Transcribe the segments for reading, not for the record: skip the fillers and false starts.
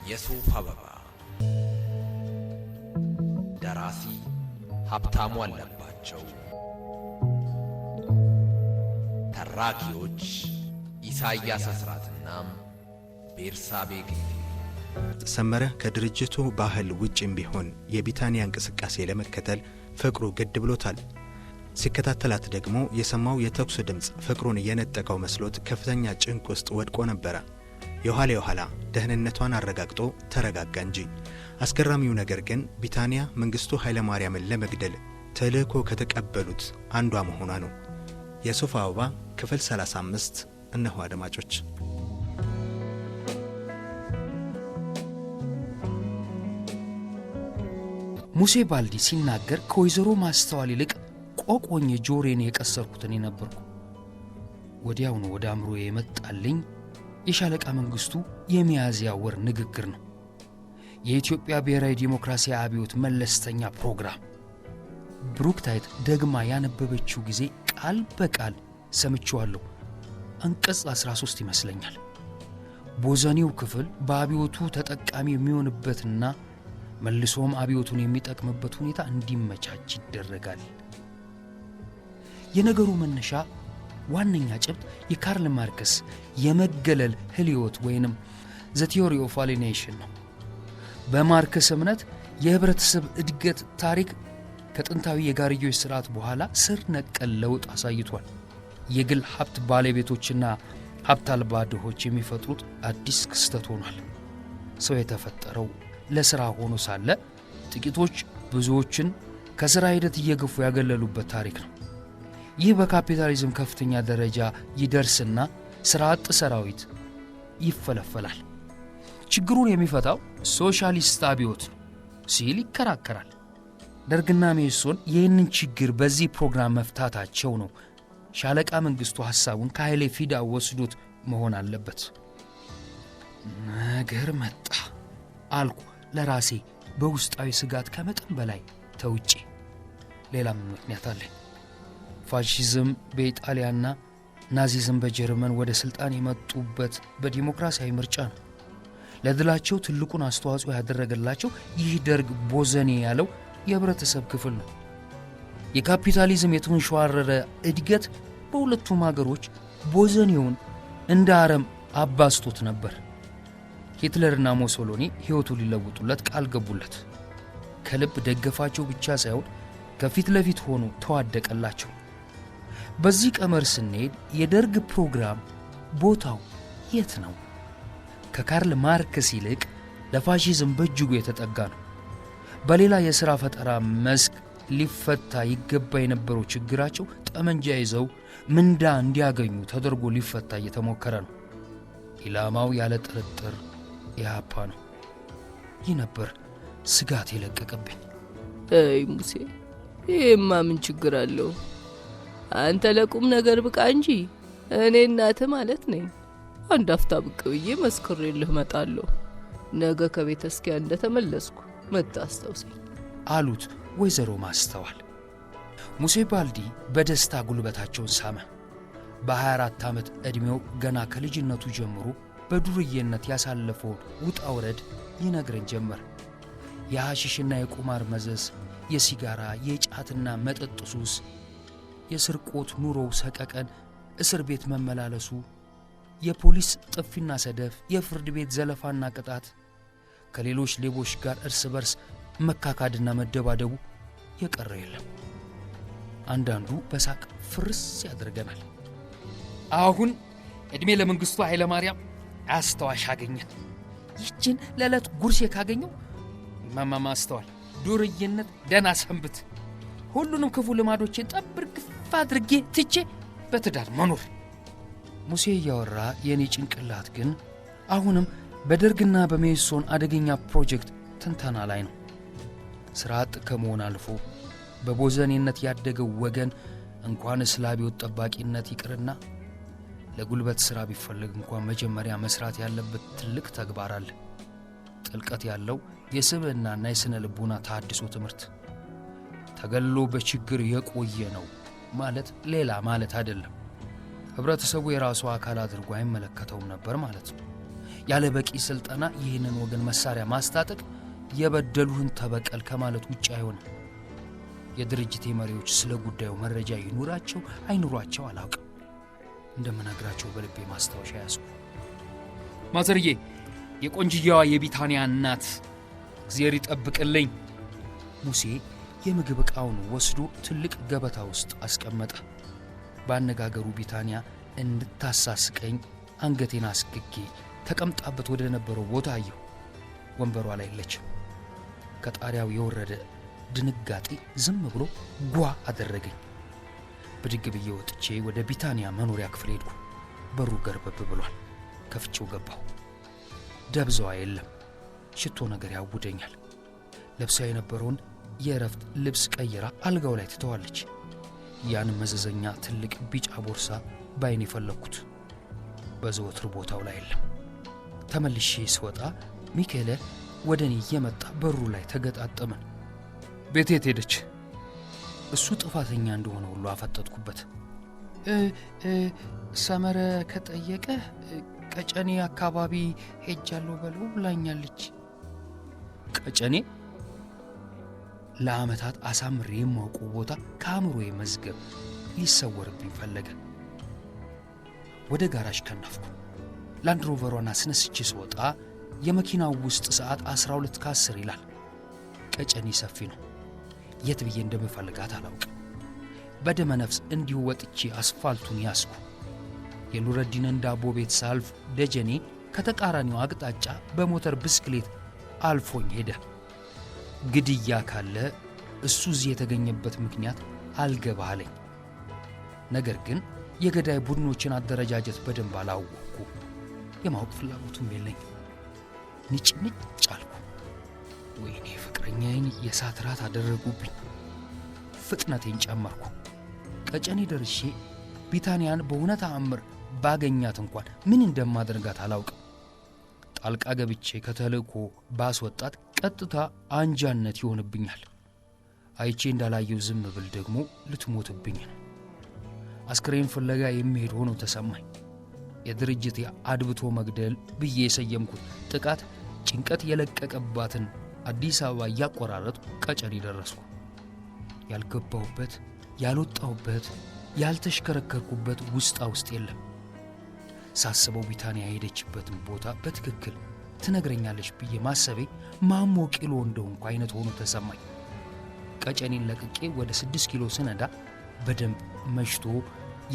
የሱፍ አበባ ደራሲ ሀብታሙ አለባቸው ተራኪዎች ኢሳያስ አስራትና ቤርሳቤ ጌቴ ሰመረ ከድርጅቱ ባህል ውጭም ቢሆን የቢታንያ እንቅስቃሴ ለመከተል ፍቅሩ ግድ ብሎታል። ሲከታተላት ደግሞ የሰማው የተኩስ ድምጽ ፍቅሩን የነጠቀው መስሎት ከፍተኛ ጭንቅ ውስጥ ወድቆ ነበር። የኋላ ደህንነቷን አረጋግጦ ተረጋጋ እንጂ። አስገራሚው ነገር ግን ቢታንያ መንግስቱ ኃይለ ማርያምን ለመግደል ተልእኮ ከተቀበሉት አንዷ መሆኗ ነው። የሱፍ አበባ ክፍል 35 እነሆ አድማጮች። ሙሴ ባልዲ ሲናገር ከወይዘሮ ማስተዋል ይልቅ ቆቆኝ ጆሮዬን የቀሰርኩት እኔ ነበርኩ። ወዲያው ነው ወደ አእምሮዬ የመጣልኝ የሻለቃ መንግስቱ የሚያዝያ ወር ንግግር ነው። የኢትዮጵያ ብሔራዊ ዲሞክራሲያዊ አብዮት መለስተኛ ፕሮግራም ብሩክታይት ደግማ ያነበበችው ጊዜ ቃል በቃል ሰምቼዋለሁ። አንቀጽ 13 ይመስለኛል። ቦዘኔው ክፍል በአብዮቱ ተጠቃሚ የሚሆንበትና መልሶም አብዮቱን የሚጠቅምበት ሁኔታ እንዲመቻች ይደረጋል። የነገሩ መነሻ ዋነኛ ጭብጥ የካርል ማርክስ የመገለል ህልዮት ወይንም ዘ ቲዮሪ ኦፍ አሊኔሽን ነው። በማርክስ እምነት የህብረተሰብ እድገት ታሪክ ከጥንታዊ የጋርዮሽ ስርዓት በኋላ ስር ነቀል ለውጥ አሳይቷል። የግል ሀብት ባለቤቶችና ሀብት አልባ ድሆች የሚፈጥሩት አዲስ ክስተት ሆኗል። ሰው የተፈጠረው ለሥራ ሆኖ ሳለ ጥቂቶች ብዙዎችን ከሥራ ሂደት እየገፉ ያገለሉበት ታሪክ ነው። ይህ በካፒታሊዝም ከፍተኛ ደረጃ ይደርስና ሥራ አጥ ሰራዊት ይፈለፈላል። ችግሩን የሚፈታው ሶሻሊስት አብዮት ነው ሲል ይከራከራል። ደርግና ሜሶን ይህንን ችግር በዚህ ፕሮግራም መፍታታቸው ነው ሻለቃ መንግስቱ ሐሳቡን ከኃይሌ ፊዳ ወስዶት መሆን አለበት። ነገር መጣ አልኩ ለራሴ በውስጣዊ ስጋት ከመጠን በላይ ተውጬ። ሌላም ምክንያት አለኝ። ፋሺዝም በኢጣሊያና ናዚዝም በጀርመን ወደ ስልጣን የመጡበት በዲሞክራሲያዊ ምርጫ ነው። ለድላቸው ትልቁን አስተዋጽኦ ያደረገላቸው ይህ ደርግ ቦዘኔ ያለው የህብረተሰብ ክፍል ነው። የካፒታሊዝም የተንሸዋረረ እድገት በሁለቱም ሀገሮች ቦዘኔውን እንደ አረም አባስቶት ነበር። ሂትለርና ሞሶሎኒ ሕይወቱን ሊለውጡለት ቃል ገቡለት። ከልብ ደገፋቸው ብቻ ሳይሆን ከፊት ለፊት ሆኖ ተዋደቀላቸው። በዚህ ቀመር ስንሄድ የደርግ ፕሮግራም ቦታው የት ነው? ከካርል ማርክስ ይልቅ ለፋሺዝም በእጅጉ የተጠጋ ነው። በሌላ የሥራ ፈጠራ መስክ ሊፈታ ይገባ የነበረው ችግራቸው ጠመንጃ ይዘው ምንዳ እንዲያገኙ ተደርጎ ሊፈታ እየተሞከረ ነው። ኢላማው ያለ ጥርጥር ኢህአፓ ነው። ይህ ነበር ስጋት የለቀቀብኝ። አይ ሙሴ፣ ይሄማ ምን ችግር አለው? አንተ ለቁም ነገር ብቃ እንጂ እኔ እናትህ ማለት ነኝ። አንድ አፍታ ብቅ ብዬ መስክሬልህ እመጣለሁ። ነገ ከቤተ ክርስቲያን እንደተመለስኩ መታስታውሰኝ አሉት ወይዘሮ ማስተዋል። ሙሴ ባልዲ በደስታ ጉልበታቸውን ሳመ። በ24 ዓመት ዕድሜው ገና ከልጅነቱ ጀምሮ በዱርዬነት ያሳለፈውን ውጣ ውረድ ይነግረን ጀመር። የሐሺሽና የቁማር መዘዝ፣ የሲጋራ የጫትና መጠጥ ሱስ፣ የስርቆት ኑሮው ሰቀቀን፣ እስር ቤት መመላለሱ፣ የፖሊስ ጥፊና ሰደፍ፣ የፍርድ ቤት ዘለፋና ቅጣት፣ ከሌሎች ሌቦች ጋር እርስ በርስ መካካድና መደባደቡ የቀረ የለም። አንዳንዱ በሳቅ ፍርስ ያደርገናል። አሁን ዕድሜ ለመንግስቱ ኃይለ ማርያም አስተዋሽ አገኘን። ይችን ለዕለት ጉርሴ ካገኘው ማስተዋል ዱርዬነት ደና ሰንብት፣ ሁሉንም ክፉ ልማዶቼን ጠብር ግፍ አድርጌ ትቼ በትዳር መኖር። ሙሴ እያወራ የኔ ጭንቅላት ግን አሁንም በደርግና በሜሶን አደገኛ ፕሮጀክት ትንተና ላይ ነው። ሥራ አጥ ከመሆን አልፎ በቦዘኔነት ያደገው ወገን እንኳን ስለ አብዮት ጠባቂነት ይቅርና ለጉልበት ሥራ ቢፈልግ እንኳን መጀመሪያ መስራት ያለበት ትልቅ ተግባር አለ። ጥልቀት ያለው የስብዕናና የስነ ልቡና ተሐድሶ ትምህርት። ተገሎ በችግር የቆየ ነው ማለት ሌላ ማለት አይደለም። ህብረተሰቡ የራሱ አካል አድርጎ አይመለከተውም ነበር ማለት ነው። ያለ በቂ ስልጠና ይህንን ወገን መሳሪያ ማስታጠቅ የበደሉህን ተበቀል ከማለት ውጭ አይሆንም። የድርጅቴ መሪዎች ስለ ጉዳዩ መረጃ ይኑራቸው አይኑራቸው አላውቅም። እንደምነግራቸው በልቤ ማስታወሻ ያዝኩ። ማዘርዬ፣ የቆንጅያዋ የቢታንያ እናት እግዚአብሔር ይጠብቅልኝ። ሙሴ የምግብ ዕቃውን ወስዶ ትልቅ ገበታ ውስጥ አስቀመጠ። በአነጋገሩ ቢታንያ እንድታሳስቀኝ አንገቴን አስግጌ ተቀምጣበት ወደ ነበረው ቦታ አየሁ። ወንበሯ ላይ የለችም። ከጣሪያው የወረደ ድንጋጤ ዝም ብሎ ጓ አደረገኝ። ብድግ ብዬ ወጥቼ ወደ ቢታንያ መኖሪያ ክፍል ሄድኩ። በሩ ገርበብ ብሏል። ከፍቼው ገባሁ። ደብዛዋ የለም። ሽቶ ነገር ያውደኛል። ለብሳ የነበረውን የእረፍት ልብስ ቀይራ አልጋው ላይ ትተዋለች። ያን መዘዘኛ ትልቅ ቢጫ ቦርሳ ባይኔ ፈለግኩት። በዘወትር ቦታው ላይ የለም። ተመልሼ ስወጣ ሚካኤል ወደ እኔ እየመጣ በሩ ላይ ተገጣጠመን። ቤት የት ሄደች? እሱ ጥፋተኛ እንደሆነ ሁሉ አፈጠጥኩበት። ሰመረ ከጠየቀ ቀጨኔ አካባቢ ሄጃለሁ በለው ብላኛለች። ቀጨኔ? ለዓመታት አሳምሬ የማውቀው ቦታ ከአእምሮዬ መዝገብ ሊሰወርብኝ ፈለገ። ወደ ጋራዥ ከነፍኩ። ላንድሮቨሯን አስነስቼ ስወጣ የመኪናው ውስጥ ሰዓት 12:10 ይላል። ቀጨኔ ሰፊ ነው። የት ብዬ እንደምፈልጋት አላውቅም። በደመ ነፍስ እንዲሁ ወጥቼ አስፋልቱን ያስኩ። የኑረዲንን ዳቦ ቤት ሳልፍ ደጀኔ ከተቃራኒው አቅጣጫ በሞተር ብስክሌት አልፎኝ ሄደ። ግድያ ካለ እሱ እዚህ የተገኘበት ምክንያት አልገባ አለኝ። ነገር ግን የገዳይ ቡድኖችን አደረጃጀት በደንብ አላወቅኩ። የማወቅ ፍላጎቱም የለኝ። ንጭ አልኩ። ወይኔ ፍቅረኛዬን የሳት ራት አደረጉብኝ። ፍጥነቴን ጨመርኩ። ቀጨኔ ደርሼ ቢታንያን በእውነት ተአምር ባገኛት እንኳን ምን እንደማደርጋት አላውቅም። ጣልቃ ገብቼ ከተልእኮ ባስወጣት ቀጥታ አንጃነት ይሆንብኛል። አይቼ እንዳላየው ዝም ብል ደግሞ ልትሞትብኝ ነው። አስክሬን ፍለጋ የሚሄድ ሆኖ ተሰማኝ። የድርጅት አድብቶ መግደል ብዬ የሰየምኩት ጥቃት ጭንቀት የለቀቀባትን አዲስ አበባ እያቆራረጡ ቀጨኔ ደረስኩ። ያልገባሁበት፣ ያልወጣሁበት፣ ያልተሽከረከርኩበት ውስጣ ውስጥ የለም። ሳስበው ቢታንያ የሄደችበትን ቦታ በትክክል ትነግረኛለች ብዬ ማሰቤ ማሞ ቂሎ እንደሆንኩ አይነት ሆኖ ተሰማኝ። ቀጨኔን ለቅቄ ወደ 6 ኪሎ ስነዳ በደንብ መሽቶ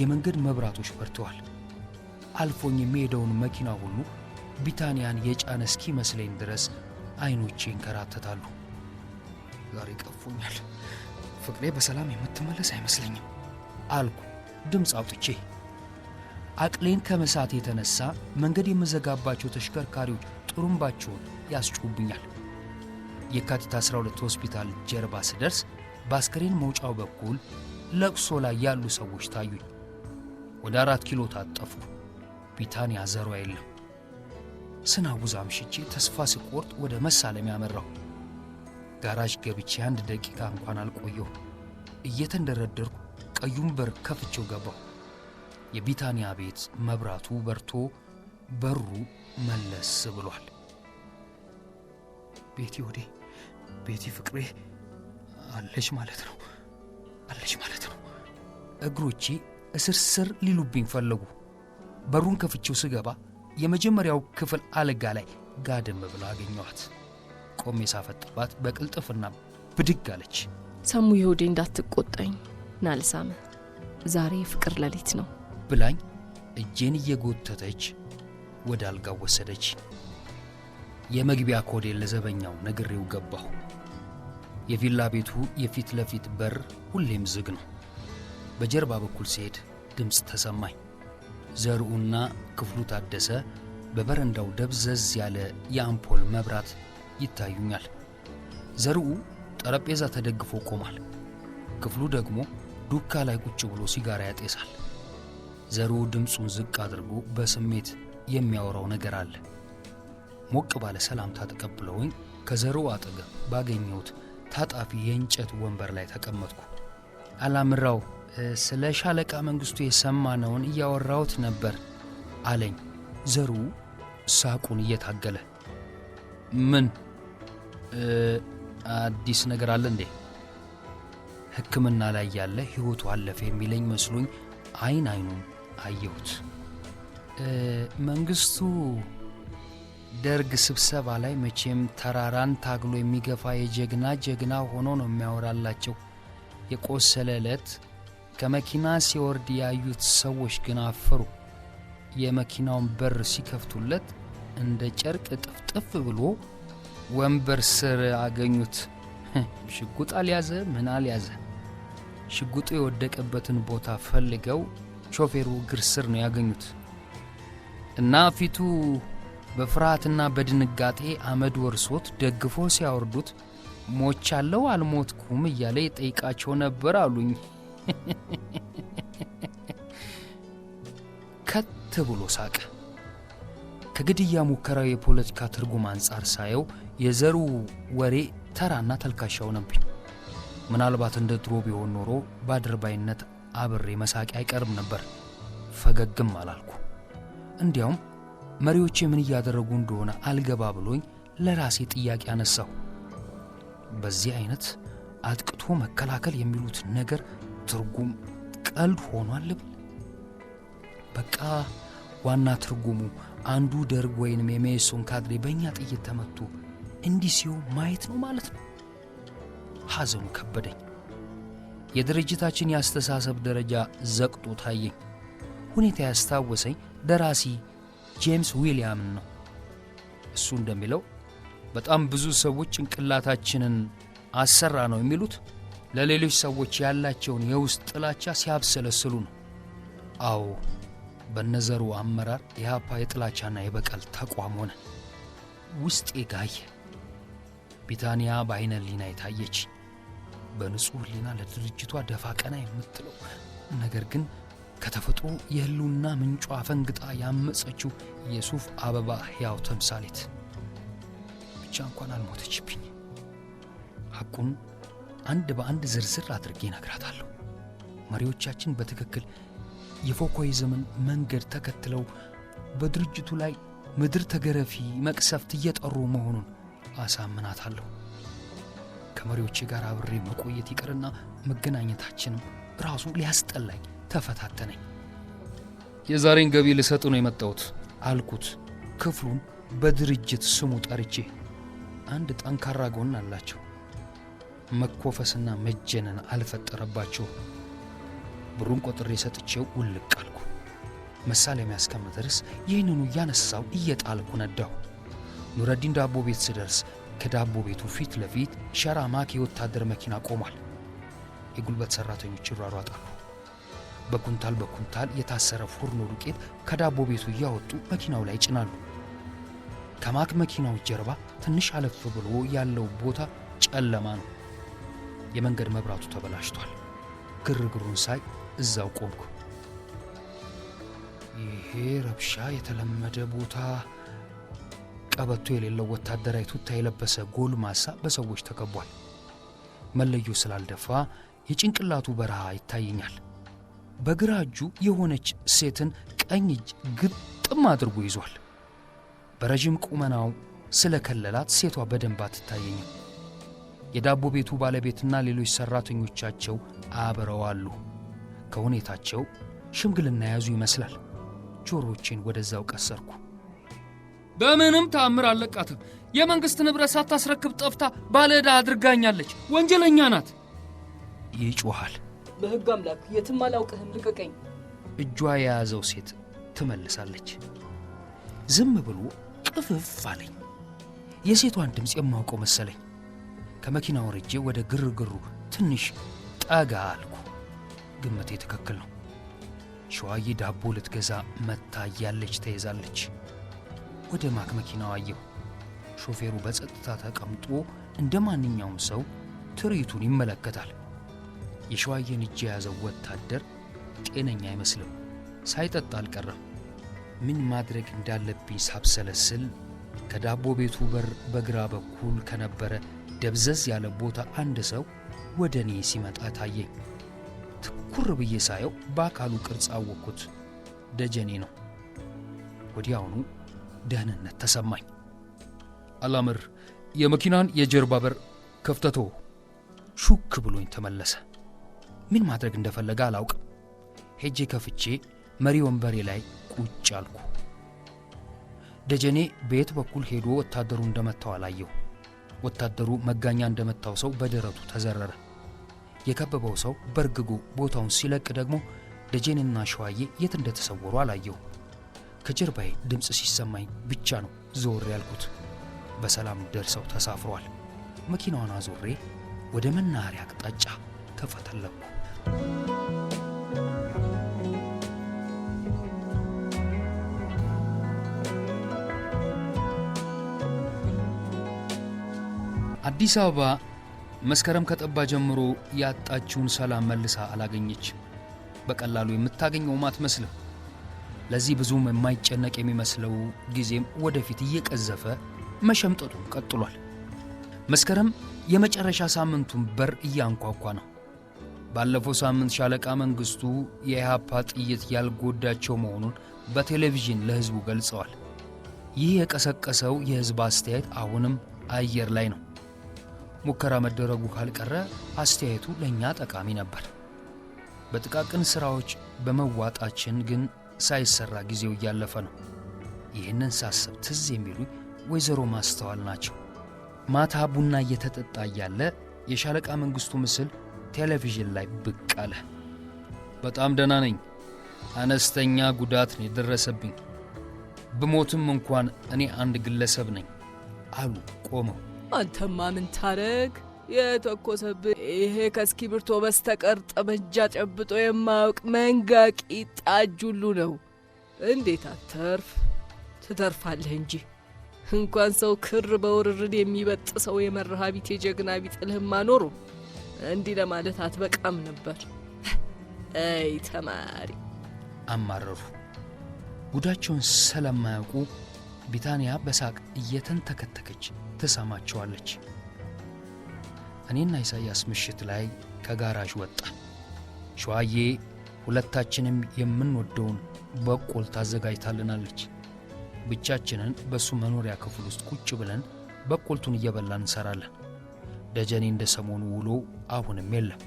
የመንገድ መብራቶች በርተዋል። አልፎኝ የሚሄደውን መኪና ሁሉ ቢታንያን የጫነ እስኪመስለኝ ድረስ አይኖቼ ይንከራተታሉ። ዛሬ ቀፎኛል። ፍቅሬ በሰላም የምትመለስ አይመስለኝም አልኩ ድምፅ አውጥቼ። አቅሌን ከመሳት የተነሳ መንገድ የምዘጋባቸው ተሽከርካሪዎች ጥሩምባቸውን ያስጩብኛል። የካቲት 12 ሆስፒታል ጀርባ ስደርስ በአስከሬን መውጫው በኩል ለቅሶ ላይ ያሉ ሰዎች ታዩኝ። ወደ 4 ኪሎ ታጠፍኩ። ቢታንያ ዘሯ የለም። ስናውዝ አምሽቼ ተስፋ ስቆርጥ ወደ መሳለሚያ አመራሁ። ጋራዥ ገብቼ 1 ደቂቃ እንኳን አልቆየሁ። እየተንደረደርኩ ቀዩን በር ከፍቼው ገባሁ። የቢታንያ ቤት መብራቱ በርቶ በሩ መለስ ብሏል። ቤቲ ወዴ፣ ቤቲ ፍቅሬ አለች ማለት ነው፣ አለች ማለት ነው። እግሮቼ እስርስር ሊሉብኝ ፈለጉ። በሩን ከፍቼው ስገባ የመጀመሪያው ክፍል አልጋ ላይ ጋደም ብላ አገኘኋት። ቆሜ ሳፈጥባት በቅልጥፍና ብድግ አለች። ሰሙ ይሁዴ፣ እንዳትቆጣኝ ናልሳም፣ ዛሬ ፍቅር ሌሊት ነው ብላኝ እጄን እየጎተተች ወደ አልጋው ወሰደች። የመግቢያ ኮዴን ለዘበኛው ነግሬው ገባሁ። የቪላ ቤቱ የፊት ለፊት በር ሁሌም ዝግ ነው። በጀርባ በኩል ሲሄድ ድምፅ ተሰማኝ። ዘርኡና ክፍሉ ታደሰ በበረንዳው ደብዘዝ ያለ የአምፖል መብራት ይታዩኛል። ዘርኡ ጠረጴዛ ተደግፎ ቆሟል። ክፍሉ ደግሞ ዱካ ላይ ቁጭ ብሎ ሲጋራ ያጤሳል። ዘርኡ ድምፁን ዝቅ አድርጎ በስሜት የሚያወራው ነገር አለ። ሞቅ ባለ ሰላምታ ተቀብለውኝ ከዘርኡ አጠገብ ባገኘሁት ታጣፊ የእንጨት ወንበር ላይ ተቀመጥኩ። አላምራው፣ ስለ ሻለቃ መንግስቱ የሰማነውን እያወራሁት ነበር አለኝ። ዘርኡ ሳቁን እየታገለ ምን አዲስ ነገር አለ እንዴ? ሕክምና ላይ ያለ ሕይወቱ አለፈ የሚለኝ መስሎኝ አይኑን አየሁት። መንግስቱ ደርግ ስብሰባ ላይ መቼም ተራራን ታግሎ የሚገፋ የጀግና ሆኖ ነው የሚያወራላቸው። የቆሰለ ዕለት ከመኪና ሲወርድ ያዩት ሰዎች ግን አፈሩ። የመኪናውን በር ሲከፍቱለት እንደ ጨርቅ ጥፍጥፍ ብሎ ወንበር ስር አገኙት። ሽጉጥ አልያዘ ምን አልያዘ። ሽጉጡ የወደቀበትን ቦታ ፈልገው ሾፌሩ እግር ስር ነው ያገኙት እና ፊቱ በፍርሃትና በድንጋጤ አመድ ወርሶት ደግፎ ሲያወርዱት ሞቻለሁ አልሞትኩም እያለ ይጠይቃቸው ነበር አሉኝ። ከት ብሎ ሳቀ። ከግድያ ሙከራው የፖለቲካ ትርጉም አንጻር ሳየው የዘሩ ወሬ ተራና ተልካሻ ሆነብኝ። ምናልባት እንደ ድሮ ቢሆን ኖሮ በአድርባይነት አብሬ መሳቂ አይቀርም ነበር። ፈገግም አላልኩ። እንዲያውም መሪዎቼ ምን እያደረጉ እንደሆነ አልገባ ብሎኝ ለራሴ ጥያቄ አነሳሁ። በዚህ አይነት አጥቅቶ መከላከል የሚሉት ነገር ትርጉም ቀልድ ሆኗል ብል በቃ ዋና ትርጉሙ አንዱ ደርግ ወይንም የሜሶን ካድሬ በእኛ ጥይት ተመቶ እንዲህ ሲሆን ማየት ነው ማለት ነው። ሐዘኑ ከበደኝ። የድርጅታችን የአስተሳሰብ ደረጃ ዘቅጦ ታየኝ። ሁኔታ ያስታወሰኝ ደራሲ ጄምስ ዊሊያምን ነው። እሱ እንደሚለው በጣም ብዙ ሰዎች ጭንቅላታችንን አሰራ ነው የሚሉት ለሌሎች ሰዎች ያላቸውን የውስጥ ጥላቻ ሲያብሰለስሉ ነው። አዎ በነዘሩ አመራር የኢህአፓ የጥላቻና የበቀል ተቋም ሆነ። ውስጤ ጋየ። ቢታንያ በአይነ ህሊና የታየች በንጹሕ ህሊና ለድርጅቷ ደፋ ቀና የምትለው ነገር ግን ከተፈጥሮ የህልውና ምንጯ ፈንግጣ ያመፀችው የሱፍ አበባ ሕያው ተምሳሌት ብቻ እንኳን አልሞተችብኝ። ሐቁን አንድ በአንድ ዝርዝር አድርጌ እነግራታለሁ። መሪዎቻችን በትክክል የፎኮይዝምን መንገድ ተከትለው በድርጅቱ ላይ ምድር ተገረፊ መቅሰፍት እየጠሩ መሆኑን አሳምናታለሁ። ከመሪዎቼ ጋር አብሬ መቆየት ይቅርና መገናኘታችንም ራሱ ሊያስጠላኝ ተፈታተነኝ። የዛሬን ገቢ ልሰጥ ነው የመጣሁት አልኩት። ክፍሉን በድርጅት ስሙ ጠርቼ። አንድ ጠንካራ ጎን አላቸው። መኮፈስና መጀነን አልፈጠረባቸው። ብሩን ቆጥሬ ሰጥቼው ውልቅ አልኩ። መሳለሚያ እስከምደርስ ይህንኑ እያነሳው እየጣልኩ ነዳሁ። ኑረዲን ዳቦ ቤት ስደርስ ከዳቦ ቤቱ ፊት ለፊት ሸራማክ የወታደር መኪና ቆሟል። የጉልበት ሠራተኞች ይሯሯጣሉ። በኩንታል የታሰረ ፉርኖ ዱቄት ከዳቦ ቤቱ እያወጡ መኪናው ላይ ጭናሉ። ከማክ መኪናው ጀርባ ትንሽ አለፍ ብሎ ያለው ቦታ ጨለማ ነው። የመንገድ መብራቱ ተበላሽቷል። ግርግሩን ሳይ እዛው ቆምኩ። ይሄ ረብሻ የተለመደ ቦታ። ቀበቶ የሌለው ወታደራዊ ቱታ የለበሰ ጎልማሳ በሰዎች ተከቧል። መለዮ ስላልደፋ የጭንቅላቱ በረሃ ይታየኛል። በግራ እጁ የሆነች ሴትን ቀኝ እጅ ግጥም አድርጎ ይዟል። በረዥም ቁመናው ስለከለላት ሴቷ በደንብ አትታየኝም። የዳቦ ቤቱ ባለቤትና ሌሎች ሠራተኞቻቸው አብረዋሉ። ከሁኔታቸው ሽምግልና ያዙ ይመስላል። ጆሮቼን ወደዛው ቀሰርኩ። በምንም ተአምር አለቃትም። የመንግሥት ንብረት ሳታስረክብ ጠፍታ ባለዕዳ አድርጋኛለች። ወንጀለኛ ናት ይጮኻል። በሕግ አምላክ የትም አላውቅህም፣ ልቀቀኝ። እጇ የያዘው ሴት ትመልሳለች። ዝም ብሎ ቅፍፍ አለኝ። የሴቷን ድምፅ የማውቀው መሰለኝ። ከመኪና ወርጄ ወደ ግርግሩ ትንሽ ጠጋ አልኩ። ግምቴ ትክክል ነው። ሸዋዬ ዳቦ ልትገዛ መታ እያለች ተይዛለች። ወደ ማክ መኪናው አየሁ። ሾፌሩ በጸጥታ ተቀምጦ እንደ ማንኛውም ሰው ትርኢቱን ይመለከታል። የሸዋዬን እጅ የያዘው ወታደር ጤነኛ አይመስልም። ሳይጠጣ አልቀረም። ምን ማድረግ እንዳለብኝ ሳብሰለስል ከዳቦ ቤቱ በር በግራ በኩል ከነበረ ደብዘዝ ያለ ቦታ አንድ ሰው ወደ እኔ ሲመጣ ታየኝ። ትኩር ብዬ ሳየው በአካሉ ቅርጽ አወቅኩት። ደጀኔ ነው። ወዲያውኑ ደህንነት ተሰማኝ። አላምር የመኪናን የጀርባ በር ከፍተቶ ሹክ ብሎኝ ተመለሰ። ምን ማድረግ እንደፈለገ አላውቅም። ሄጄ ከፍቼ መሪ ወንበሬ ላይ ቁጭ አልኩ። ደጀኔ በየት በኩል ሄዶ ወታደሩ እንደመታው አላየሁ። ወታደሩ መጋኛ እንደመታው ሰው በደረቱ ተዘረረ። የከበበው ሰው በርግጎ ቦታውን ሲለቅ ደግሞ ደጀኔና ሸዋዬ የት እንደተሰወሩ አላየሁ። ከጀርባዬ ድምፅ ሲሰማኝ ብቻ ነው ዞር ያልኩት። በሰላም ደርሰው ተሳፍሯል። መኪናዋን አዞሬ ወደ መናኸሪያ አቅጣጫ ተፈተለኩ። አዲስ አበባ መስከረም ከጠባ ጀምሮ ያጣችውን ሰላም መልሳ አላገኘች። በቀላሉ የምታገኘው አትመስልም። ለዚህ ብዙም የማይጨነቅ የሚመስለው ጊዜም ወደፊት እየቀዘፈ መሸምጠጡን ቀጥሏል። መስከረም የመጨረሻ ሳምንቱን በር እያንኳኳ ነው። ባለፈው ሳምንት ሻለቃ መንግስቱ የኢሃፓ ጥይት ያልጎዳቸው መሆኑን በቴሌቪዥን ለህዝቡ ገልጸዋል። ይህ የቀሰቀሰው የህዝብ አስተያየት አሁንም አየር ላይ ነው። ሙከራ መደረጉ ካልቀረ አስተያየቱ ለእኛ ጠቃሚ ነበር። በጥቃቅን ሥራዎች በመዋጣችን ግን ሳይሰራ ጊዜው እያለፈ ነው። ይህንን ሳስብ ትዝ የሚሉ ወይዘሮ ማስተዋል ናቸው። ማታ ቡና እየተጠጣ እያለ የሻለቃ መንግስቱ ምስል ቴሌቪዥን ላይ ብቅ አለ። በጣም ደህና ነኝ፣ አነስተኛ ጉዳት ነው የደረሰብኝ፣ ብሞትም እንኳን እኔ አንድ ግለሰብ ነኝ አሉ ቆመው። አንተማ ምን ታረግ? የተኮሰብህ ይሄ ከእስክሪብቶ በስተቀር ጠመንጃ ጨብጦ የማያውቅ መንጋቂ ጣጅ ሁሉ ነው። እንዴት አተርፍ? ትተርፋለህ እንጂ እንኳን ሰው ክር በውርርድ የሚበጥ ሰው የመርሃ ቢቴ ጀግና ቢጥልህማ ኖሮ እንዲህ ለማለት አትበቃም ነበር። አይ ተማሪ አማረሩ። ጉዳቸውን ስለማያውቁ ቢታንያ በሳቅ እየተንተከተከች ትሰማቸዋለች። እኔና ኢሳያስ ምሽት ላይ ከጋራዥ ወጣን። ሸዋዬ ሁለታችንም የምንወደውን በቆል ታዘጋጅታልናለች። ብቻችንን በሱ መኖሪያ ክፍል ውስጥ ቁጭ ብለን በቆልቱን እየበላን እንሰራለን። ደጀኔ እንደ ሰሞኑ ውሎ አሁንም የለም።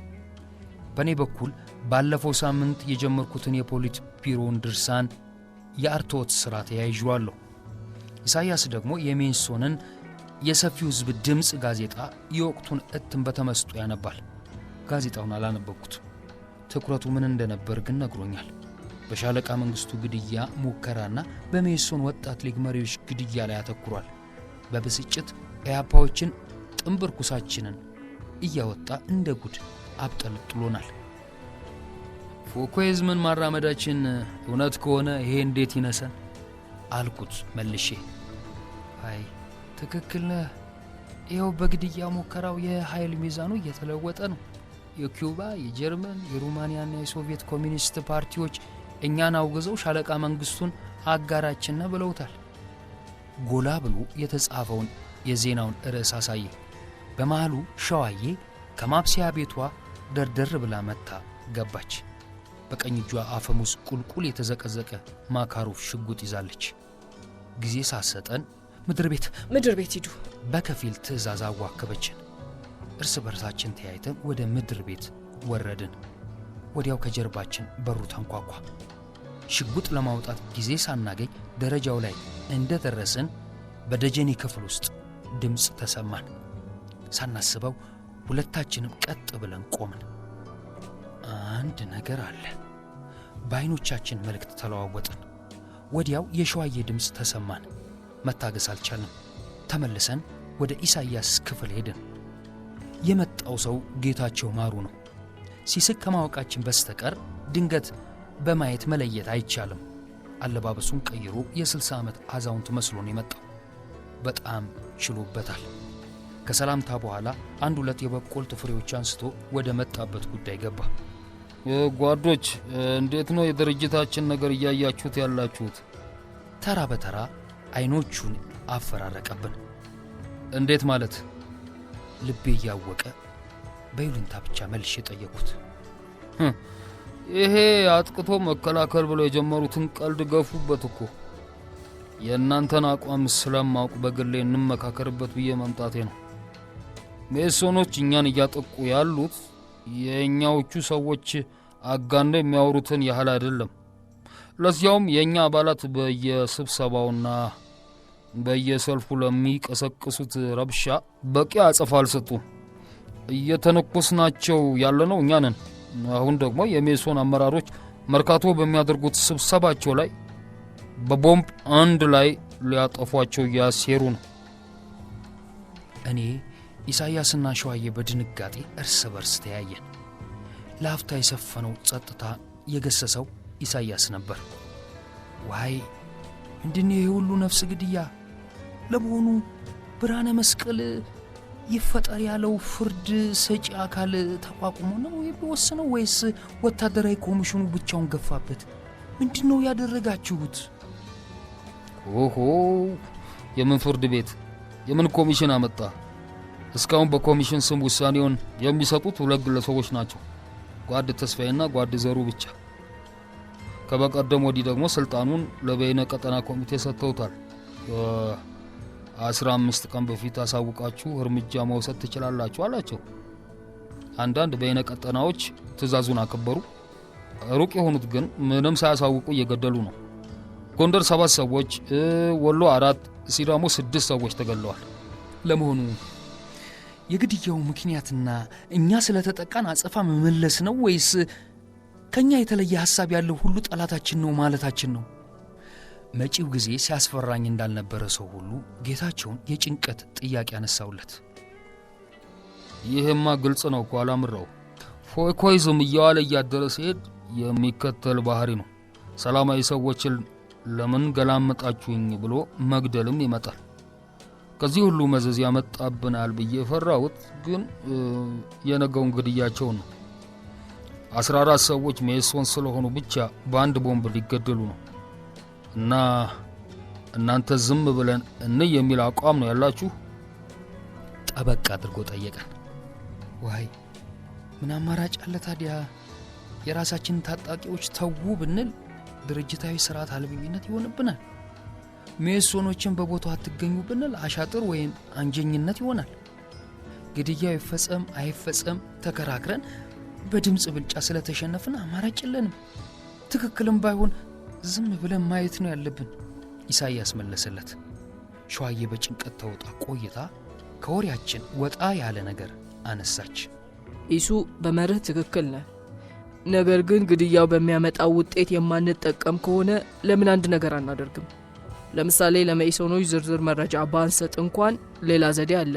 በእኔ በኩል ባለፈው ሳምንት የጀመርኩትን የፖሊት ቢሮውን ድርሳን የአርትዖት ሥራ ተያይዤዋለሁ። ኢሳያስ ደግሞ የሜንሶንን የሰፊው ሕዝብ ድምፅ ጋዜጣ የወቅቱን እትም በተመስጦ ያነባል። ጋዜጣውን አላነበብኩት። ትኩረቱ ምን እንደነበር ግን ነግሮኛል። በሻለቃ መንግስቱ ግድያ ሙከራና በሜንሶን ወጣት ሊግ መሪዎች ግድያ ላይ አተኩሯል። በብስጭት ኢህአፓዎችን ጥንብር ኩሳችንን እያወጣ እንደ ጉድ አብጠልጥሎናል። ፎኮይዝምን ማራመዳችን እውነት ከሆነ ይሄ እንዴት ይነሰን አልኩት መልሼ። አይ ትክክል ነህ። ይኸው በግድያ ሙከራው የኃይል ሚዛኑ እየተለወጠ ነው። የኩባ፣ የጀርመን፣ የሩማንያና የሶቪየት ኮሚኒስት ፓርቲዎች እኛን አውግዘው ሻለቃ መንግስቱን አጋራችን ነው ብለውታል። ጎላ ብሎ የተጻፈውን የዜናውን ርዕስ አሳየ። በመሃሉ ሸዋዬ ከማብሰያ ቤቷ ደርደር ብላ መታ ገባች። በቀኝ እጇ አፈሙዝ ቁልቁል የተዘቀዘቀ ማካሮፍ ሽጉጥ ይዛለች። ጊዜ ሳሰጠን ምድር ቤት ሂዱ በከፊል ትዕዛዝ አዋከበችን። እርስ በርሳችን ተያይተን ወደ ምድር ቤት ወረድን። ወዲያው ከጀርባችን በሩ ተንኳኳ። ሽጉጥ ለማውጣት ጊዜ ሳናገኝ ደረጃው ላይ እንደደረስን በደጀኔ ክፍል ውስጥ ድምፅ ተሰማን። ሳናስበው ሁለታችንም ቀጥ ብለን ቆምን። አንድ ነገር አለ። በዓይኖቻችን መልእክት ተለዋወጥን። ወዲያው የሸዋዬ ድምፅ ተሰማን። መታገስ አልቻልንም። ተመልሰን ወደ ኢሳያስ ክፍል ሄድን። የመጣው ሰው ጌታቸው ማሩ ነው። ሲስቅ ከማወቃችን በስተቀር ድንገት በማየት መለየት አይቻልም። አለባበሱን ቀይሮ የ60 ዓመት አዛውንት መስሎን የመጣው በጣም ችሎበታል። ከሰላምታ በኋላ አንድ ሁለት የበቆልት ፍሬዎች አንስቶ ወደ መጣበት ጉዳይ ገባ። ጓዶች፣ እንዴት ነው የድርጅታችን ነገር እያያችሁት ያላችሁት? ተራ በተራ አይኖቹን አፈራረቀብን። እንዴት ማለት? ልቤ እያወቀ በይሉንታ ብቻ መልሼ ጠየቁት። ይሄ አጥቅቶ መከላከል ብለው የጀመሩትን ቀልድ ገፉበት እኮ። የእናንተን አቋም ስለማውቅ በግሌ እንመካከርበት ብዬ መምጣቴ ነው። ሜሶኖች እኛን እያጠቁ ያሉት የእኛዎቹ ሰዎች አጋንደው የሚያወሩትን ያህል አይደለም። ለዚያውም የእኛ አባላት በየስብሰባውና በየሰልፉ ለሚቀሰቅሱት ረብሻ በቂ አጸፋ አልሰጡም። እየተነኮስናቸው ያለነው እኛ ነን። አሁን ደግሞ የሜሶን አመራሮች መርካቶ በሚያደርጉት ስብሰባቸው ላይ በቦምብ አንድ ላይ ሊያጠፏቸው እያሴሩ ነው። እኔ ኢሳያስና ሸዋዬ በድንጋጤ እርስ በርስ ተያየን። ለአፍታ የሰፈነው ጸጥታ የገሰሰው ኢሳያስ ነበር። ዋይ ምንድነው ይህ ሁሉ ነፍስ ግድያ? ለመሆኑ ብርሃነ መስቀል ይፈጠር ያለው ፍርድ ሰጪ አካል ተቋቁሞ ነው የሚወስነው ወይስ ወታደራዊ ኮሚሽኑ ብቻውን ገፋበት? ምንድነው ያደረጋችሁት? ኦሆ የምን ፍርድ ቤት የምን ኮሚሽን አመጣ? እስካሁን በኮሚሽን ስም ውሳኔውን የሚሰጡት ሁለት ግለሰቦች ናቸው፣ ጓድ ተስፋዬና ጓድ ዘሩ ብቻ። ከበቀደም ወዲህ ደግሞ ስልጣኑን ለበይነ ቀጠና ኮሚቴ ሰጥተውታል። 15 ቀን በፊት አሳውቃችሁ እርምጃ መውሰድ ትችላላችሁ አላቸው። አንዳንድ በይነ ቀጠናዎች ትእዛዙን አከበሩ። ሩቅ የሆኑት ግን ምንም ሳያሳውቁ እየገደሉ ነው። ጎንደር 7 ሰዎች፣ ወሎ 4፣ ሲዳሞ 6 ሰዎች ተገለዋል። ለመሆኑ የግድያው ምክንያትና እኛ ስለተጠቃን አጸፋ መመለስ ነው ወይስ ከኛ የተለየ ሐሳብ ያለው ሁሉ ጠላታችን ነው ማለታችን ነው? መጪው ጊዜ ሲያስፈራኝ እንዳልነበረ ሰው ሁሉ ጌታቸውን የጭንቀት ጥያቄ አነሳውለት። ይህማ ግልጽ ነው እኮ አላምረው። ፎይኮይዝም እያዋለ እያደረ ሲሄድ የሚከተል ባህሪ ነው። ሰላማዊ ሰዎችን ለምን ገላመጣችሁኝ ብሎ መግደልም ይመጣል። ከዚህ ሁሉ መዘዝ ያመጣብናል ብዬ የፈራሁት ግን የነገውን ግድያቸውን ነው። 14 ሰዎች ሜሶን ስለሆኑ ብቻ በአንድ ቦምብ ሊገደሉ ነው። እና እናንተ ዝም ብለን እንይ የሚል አቋም ነው ያላችሁ? ጠበቅ አድርጎ ጠየቀን። ዋይ ምን አማራጭ አለ ታዲያ? የራሳችንን ታጣቂዎች ተዉ ብንል ድርጅታዊ ስርዓት አልበኝነት ይሆንብናል። ሜሶኖችን በቦታው አትገኙ ብንል አሻጥር ወይም አንጀኝነት ይሆናል። ግድያው ይፈጸም አይፈጸም ተከራክረን በድምፅ ብልጫ ስለተሸነፍን አማራጭ የለንም። ትክክልም ባይሆን ዝም ብለን ማየት ነው ያለብን። ኢሳያስ መለሰለት። ሸዋዬ በጭንቀት ተውጣ ቆይታ ከወሬያችን ወጣ ያለ ነገር አነሳች። ኢሱ በመርህ ትክክል ነህ። ነገር ግን ግድያው በሚያመጣው ውጤት የማንጠቀም ከሆነ ለምን አንድ ነገር አናደርግም? ለምሳሌ ለመኢሶኖች ዝርዝር መረጃ ባንሰጥ እንኳን ሌላ ዘዴ አለ።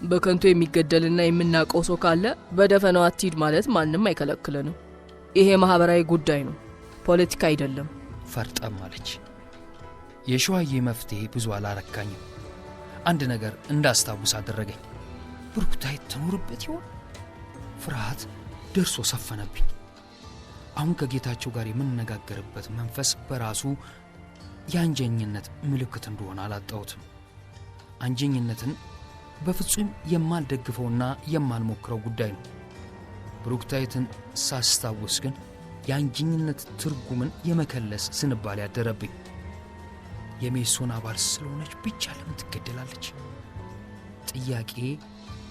በከንቱ የሚገደልና የምናውቀው ሰው ካለ በደፈናው አትሂድ ማለት ማንም አይከለክለንም። ይሄ ማህበራዊ ጉዳይ ነው፣ ፖለቲካ አይደለም። ፈርጠም አለች። የሸዋዬ መፍትሄ ብዙ አላረካኝም። አንድ ነገር እንዳስታውስ አደረገኝ። ብሩክታይት ትኖርበት ይሆን? ፍርሃት ደርሶ ሰፈነብኝ። አሁን ከጌታቸው ጋር የምንነጋገርበት መንፈስ በራሱ የአንጀኝነት ምልክት እንደሆነ አላጣሁትም። አንጀኝነትን በፍጹም የማልደግፈውና የማልሞክረው ጉዳይ ነው። ብሩክታይትን ሳስታውስ ግን የአንጀኝነት ትርጉምን የመከለስ ዝንባሌ ያደረብኝ። የሜሶን አባል ስለሆነች ብቻ ለምን ትገደላለች? ጥያቄ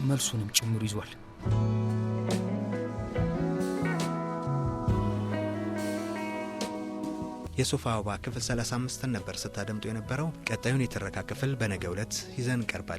መልሱንም ጭምር ይዟል። የሶፋ አበባ ክፍል 35 ነበር ስታደምጡ የነበረው። ቀጣዩን የትረካ ክፍል በነገው ዕለት ይዘን እንቀርባለን።